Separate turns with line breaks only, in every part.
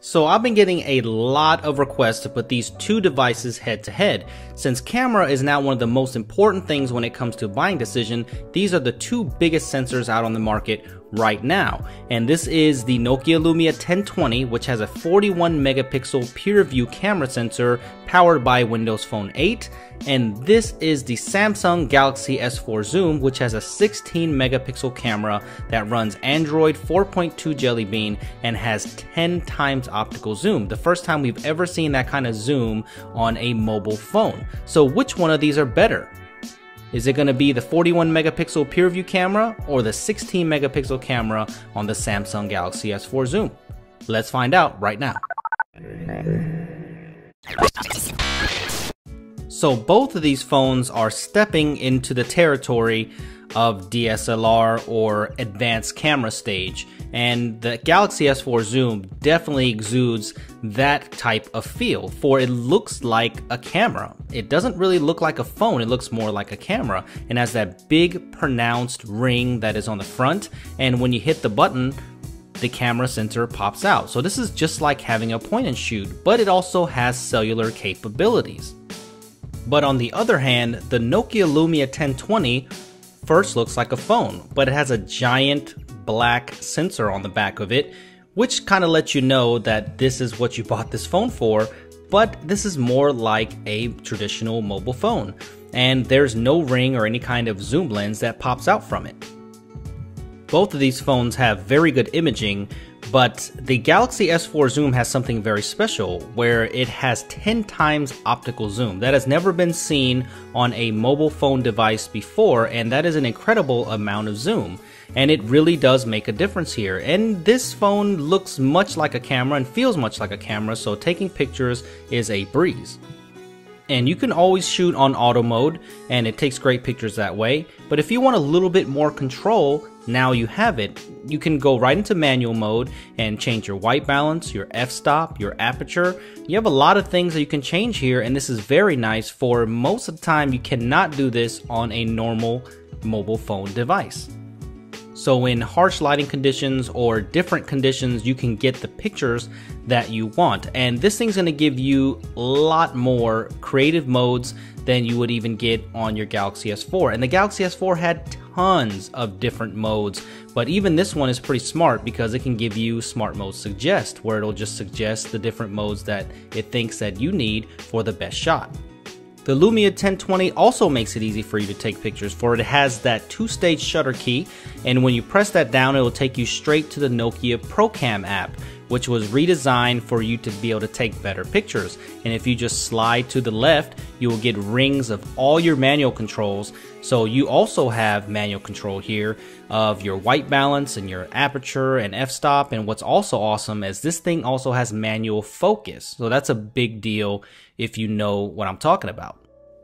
So I've been getting a lot of requests to put these two devices head to head. Since camera is now one of the most important things when it comes to buying decision, these are the two biggest sensors out on the market right now. And this is the Nokia Lumia 1020, which has a 41 megapixel peer view camera sensor powered by Windows Phone 8. And this is the Samsung Galaxy S4 Zoom, which has a 16 megapixel camera that runs Android 4.2 Jelly Bean and has 10 times optical zoom. The first time we've ever seen that kind of zoom on a mobile phone. So which one of these are better? Is it going to be the 41 megapixel peer view camera or the 16 megapixel camera on the Samsung Galaxy S4 Zoom? Let's find out right now. So both of these phones are stepping into the territory of DSLR or advanced camera stage, and the Galaxy S4 Zoom definitely exudes that type of feel, for it looks like a camera. It doesn't really look like a phone, it looks more like a camera, and has that big pronounced ring that is on the front, and when you hit the button, the camera sensor pops out. So this is just like having a point and shoot, but it also has cellular capabilities. But on the other hand, the Nokia Lumia 1020 first looks like a phone, but it has a giant black sensor on the back of it, which kind of lets you know that this is what you bought this phone for, but this is more like a traditional mobile phone, and there's no ring or any kind of zoom lens that pops out from it. Both of these phones have very good imaging, but the Galaxy S4 Zoom has something very special where it has 10 times optical zoom. That has never been seen on a mobile phone device before, and that is an incredible amount of zoom. And it really does make a difference here. And this phone looks much like a camera and feels much like a camera, so taking pictures is a breeze. And you can always shoot on auto mode, and it takes great pictures that way. But if you want a little bit more control, now you have it. You can go right into manual mode and change your white balance, your f-stop, your aperture. You have a lot of things that you can change here, and this is very nice. For most of the time, you cannot do this on a normal mobile phone device. So in harsh lighting conditions or different conditions, you can get the pictures that you want. And this thing's gonna give you a lot more creative modes than you would even get on your Galaxy S4. And the Galaxy S4 had tons of different modes, but even this one is pretty smart because it can give you smart mode suggest, where it'll just suggest the different modes that it thinks that you need for the best shot. The Lumia 1020 also makes it easy for you to take pictures, for it has that two-stage shutter key, and when you press that down, it will take you straight to the Nokia ProCam app, which was redesigned for you to be able to take better pictures. And if you just slide to the left, you will get rings of all your manual controls. So you also have manual control here of your white balance and your aperture and f-stop. And what's also awesome is this thing also has manual focus. So that's a big deal if you know what I'm talking about.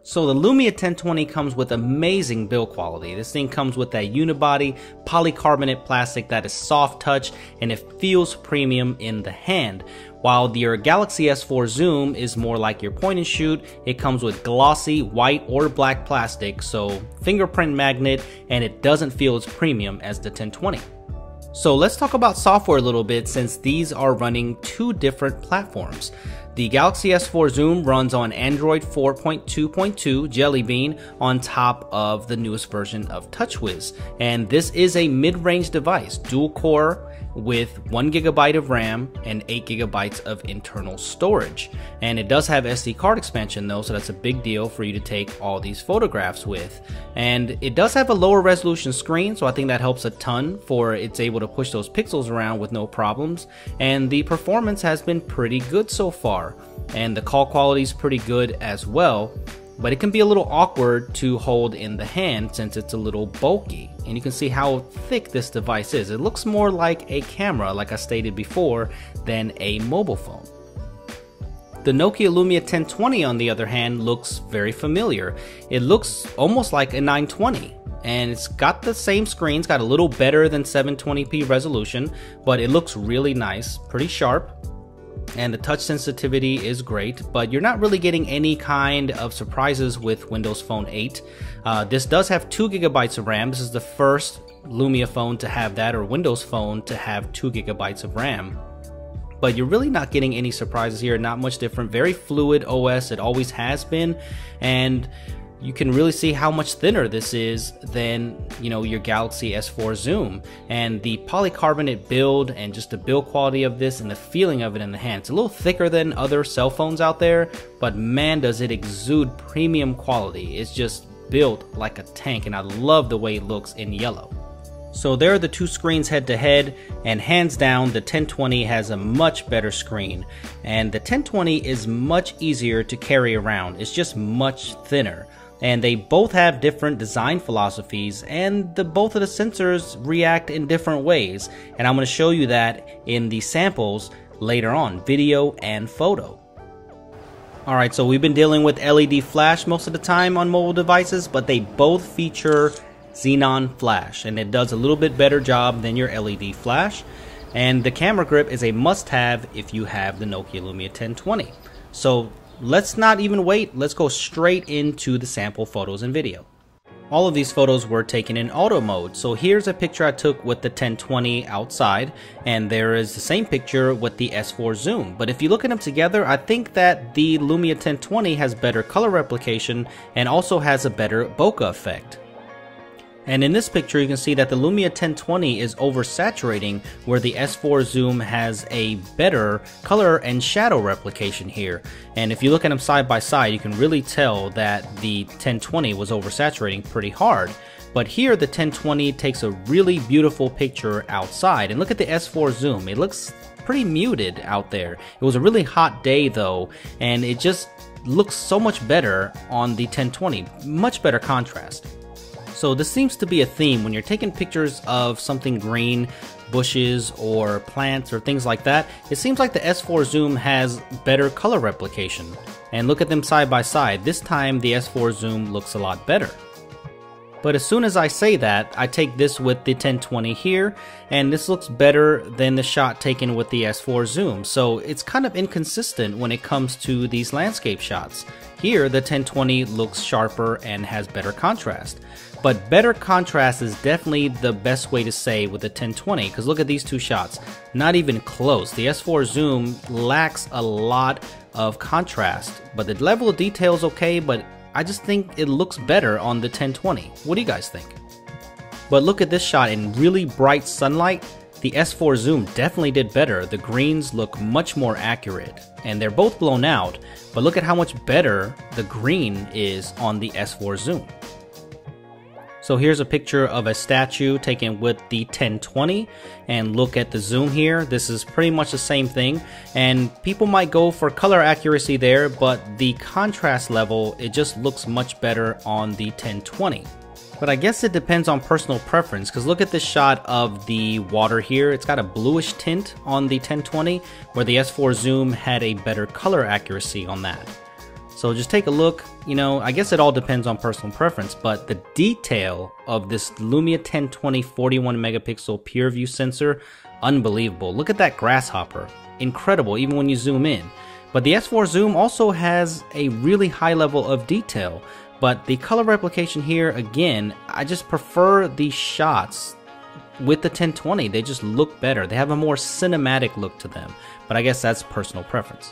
So the Lumia 1020 comes with amazing build quality. This thing comes with that unibody polycarbonate plastic that is soft touch and it feels premium in the hand. While your Galaxy S4 Zoom is more like your point and shoot, it comes with glossy white or black plastic, so fingerprint magnet, and it doesn't feel as premium as the 1020. So let's talk about software a little bit, since these are running two different platforms. The Galaxy S4 Zoom runs on Android 4.2.2 Jelly Bean on top of the newest version of TouchWiz. And this is a mid-range device, dual core with 1 GB of RAM and 8 GB of internal storage. And it does have SD card expansion though, so that's a big deal for you to take all these photographs with. And it does have a lower resolution screen, so I think that helps a ton, for it's able to push those pixels around with no problems. And the performance has been pretty good so far. And the call quality is pretty good as well, but it can be a little awkward to hold in the hand since it's a little bulky. And you can see how thick this device is. It looks more like a camera, like I stated before, than a mobile phone. The Nokia Lumia 1020, on the other hand, looks very familiar. It looks almost like a 920. And it's got the same screen, it's got a little better than 720p resolution, but it looks really nice, pretty sharp. And the touch sensitivity is great, but you're not really getting any kind of surprises with Windows Phone 8. This does have 2 GB of RAM. This is the first Lumia phone to have that, or Windows phone to have 2 GB of RAM. but you're really not getting any surprises here. Not much different. Very fluid OS, it always has been, and you can really see how much thinner this is than, you know, your Galaxy S4 Zoom. And the polycarbonate build and just the build quality of this and the feeling of it in the hand, it's a little thicker than other cell phones out there, but man, does it exude premium quality. It's just built like a tank, and I love the way it looks in yellow. So there are the two screens head to head, and hands down the 1020 has a much better screen, and the 1020 is much easier to carry around. It's just much thinner. And they both have different design philosophies, and both of the sensors react in different ways. And I'm going to show you that in the samples later on, video and photo. Alright, so we've been dealing with LED flash most of the time on mobile devices, but they both feature xenon flash, and it does a little bit better job than your LED flash. And the camera grip is a must-have if you have the Nokia Lumia 1020. So let's not even wait, let's go straight into the sample photos and video. All of these photos were taken in auto mode, so here's a picture I took with the 1020 outside, and there is the same picture with the S4 Zoom. But if you look at them together, I think that the Lumia 1020 has better color replication and also has a better bokeh effect. And in this picture you can see that the Lumia 1020 is oversaturating, where the S4 Zoom has a better color and shadow replication here. And if you look at them side by side, you can really tell that the 1020 was oversaturating pretty hard. But here the 1020 takes a really beautiful picture outside. And look at the S4 Zoom, it looks pretty muted out there. It was a really hot day though, and it just looks so much better on the 1020, much better contrast. So this seems to be a theme when you're taking pictures of something green, bushes or plants or things like that. It seems like the S4 Zoom has better color replication. And look at them side by side. This time the S4 Zoom looks a lot better. But as soon as I say that, I take this with the 1020 here, and this looks better than the shot taken with the S4 Zoom. So it's kind of inconsistent when it comes to these landscape shots. Here the 1020 looks sharper and has better contrast. But better contrast is definitely the best way to say with the 1020, because look at these two shots, not even close. The S4 Zoom lacks a lot of contrast, but the level of detail is okay, but I just think it looks better on the 1020. What do you guys think? But look at this shot in really bright sunlight. The S4 Zoom definitely did better. The greens look much more accurate, and they're both blown out, but look at how much better the green is on the S4 Zoom. So here's a picture of a statue taken with the 1020, and look at the zoom here. This is pretty much the same thing, and people might go for color accuracy there, but the contrast level, it just looks much better on the 1020. But I guess it depends on personal preference, because look at this shot of the water here. It's got a bluish tint on the 1020, where the S4 Zoom had a better color accuracy on that. So just take a look, you know, I guess it all depends on personal preference, but the detail of this Lumia 1020 41 megapixel pure view sensor, unbelievable. Look at that grasshopper, incredible even when you zoom in. But the S4 Zoom also has a really high level of detail, but the color replication here, again, I just prefer these shots with the 1020. They just look better. They have a more cinematic look to them, but I guess that's personal preference.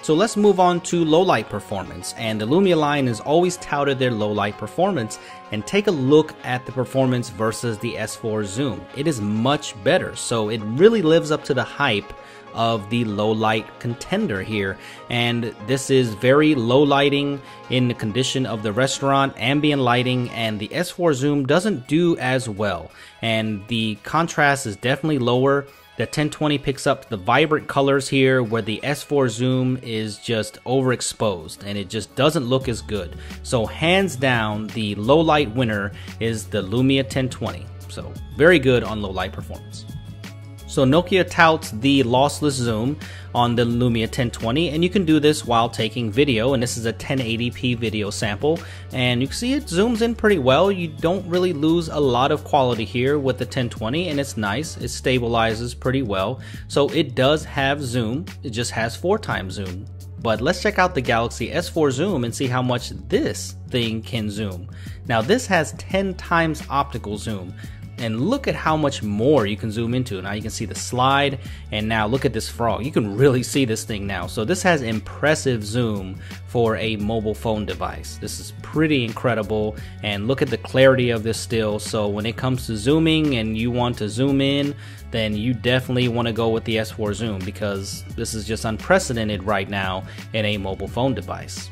So let's move on to low light performance, and the Lumia line has always touted their low light performance, and take a look at the performance versus the S4 Zoom. It is much better, so it really lives up to the hype of the low light contender here, and this is very low lighting in the condition of the restaurant, ambient lighting, and the S4 Zoom doesn't do as well, and the contrast is definitely lower. The 1020 picks up the vibrant colors here, where the S4 Zoom is just overexposed and it just doesn't look as good. So hands down, the low light winner is the Lumia 1020. So very good on low light performance. So Nokia touts the lossless zoom on the Lumia 1020, and you can do this while taking video, and this is a 1080p video sample, and you can see it zooms in pretty well. You don't really lose a lot of quality here with the 1020, and it's nice. It stabilizes pretty well. So it does have zoom, it just has 4x zoom. But let's check out the Galaxy S4 Zoom and see how much this thing can zoom. Now this has 10x optical zoom. and look at how much more you can zoom into. Now you can see the slide, and now look at this frog. You can really see this thing now. So this has impressive zoom for a mobile phone device. This is pretty incredible, and look at the clarity of this still. So when it comes to zooming and you want to zoom in, then you definitely want to go with the S4 zoom, because this is just unprecedented right now in a mobile phone device.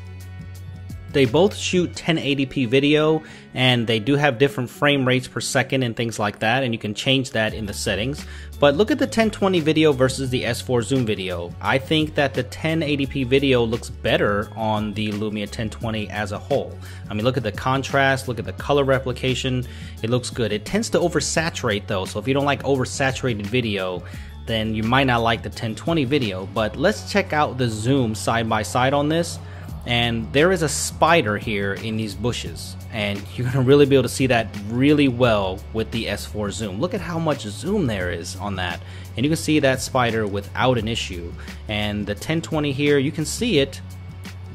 They both shoot 1080p video, and they do have different frame rates per second and things like that, and you can change that in the settings. But look at the 1020 video versus the S4 zoom video. I think that the 1080p video looks better on the Lumia 1020 as a whole. I mean, look at the contrast, look at the color replication, it looks good. It tends to oversaturate though, so if you don't like oversaturated video, then you might not like the 1020 video. But let's check out the zoom side by side on this. And there is a spider here in these bushes, and you're going to really be able to see that really well with the S4 zoom. Look at how much zoom there is on that, and you can see that spider without an issue. And the 1020 here, you can see it,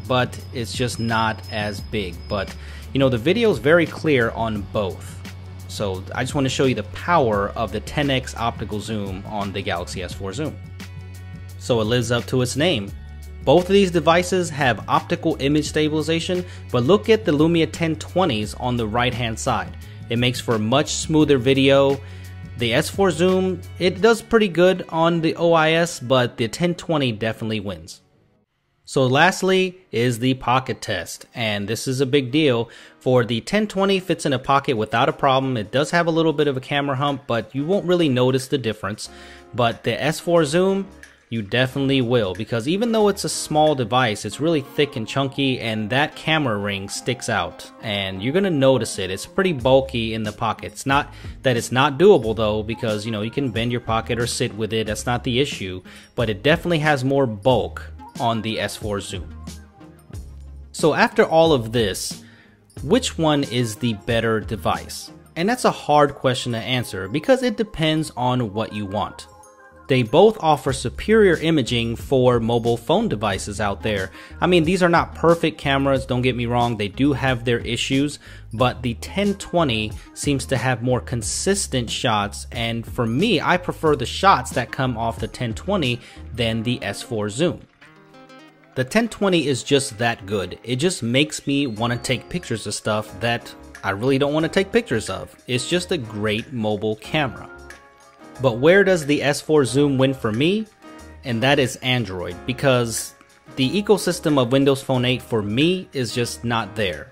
but it's just not as big. But you know, the video is very clear on both. So I just want to show you the power of the 10x optical zoom on the Galaxy S4 zoom. So it lives up to its name. Both of these devices have optical image stabilization, but look at the Lumia 1020s on the right hand side. It makes for much smoother video. The S4 zoom, it does pretty good on the OIS, but the 1020 definitely wins. So lastly is the pocket test, and this is a big deal. For the 1020 fits in a pocket without a problem. It does have a little bit of a camera hump, but you won't really notice the difference. But the S4 zoom, you definitely will, because even though it's a small device, it's really thick and chunky, and that camera ring sticks out, and you're gonna notice it. It's pretty bulky in the pocket. It's not that it's not doable though, because you know, you can bend your pocket or sit with it. That's not the issue, but it definitely has more bulk on the S4 zoom. So after all of this, which one is the better device? And that's a hard question to answer, because it depends on what you want. They both offer superior imaging for mobile phone devices out there. I mean, these are not perfect cameras, don't get me wrong, they do have their issues, but the 1020 seems to have more consistent shots, and for me, I prefer the shots that come off the 1020 than the S4 zoom. The 1020 is just that good. It just makes me want to take pictures of stuff that I really don't want to take pictures of. It's just a great mobile camera. But where does the S4 zoom win for me? And that is Android, because the ecosystem of Windows Phone 8 for me is just not there.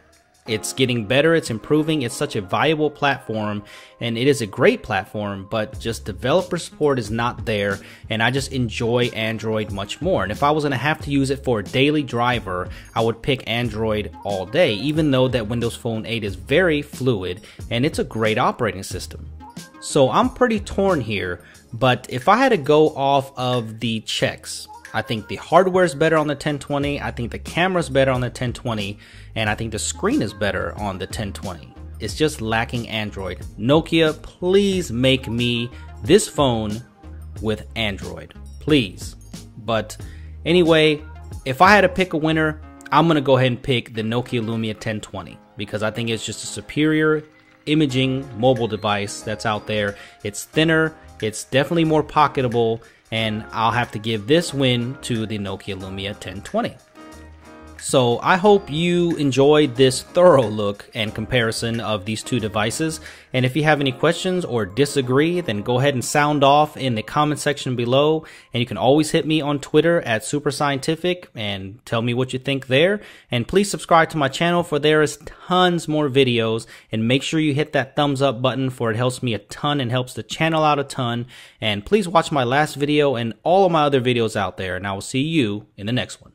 It's getting better, it's improving, it's such a valuable platform, and it is a great platform, but just developer support is not there, and I just enjoy Android much more. And if I was gonna have to use it for a daily driver, I would pick Android all day, even though that Windows Phone 8 is very fluid, and it's a great operating system. So I'm pretty torn here, but if I had to go off of the checks, I think the hardware is better on the 1020, I think the camera is better on the 1020, and I think the screen is better on the 1020. It's just lacking Android. Nokia, please make me this phone with Android, please. But anyway, if I had to pick a winner, I'm gonna go ahead and pick the Nokia Lumia 1020, because I think it's just a superior imaging mobile device that's out there. It's thinner, it's definitely more pocketable, and I'll have to give this win to the Nokia Lumia 1020. So I hope you enjoyed this thorough look and comparison of these two devices, and if you have any questions or disagree, then go ahead and sound off in the comment section below, and you can always hit me on Twitter at SuperScientific and tell me what you think there. And please subscribe to my channel, for there is tons more videos, and make sure you hit that thumbs up button, for it helps me a ton and helps the channel out a ton. And please watch my last video and all of my other videos out there, and I will see you in the next one.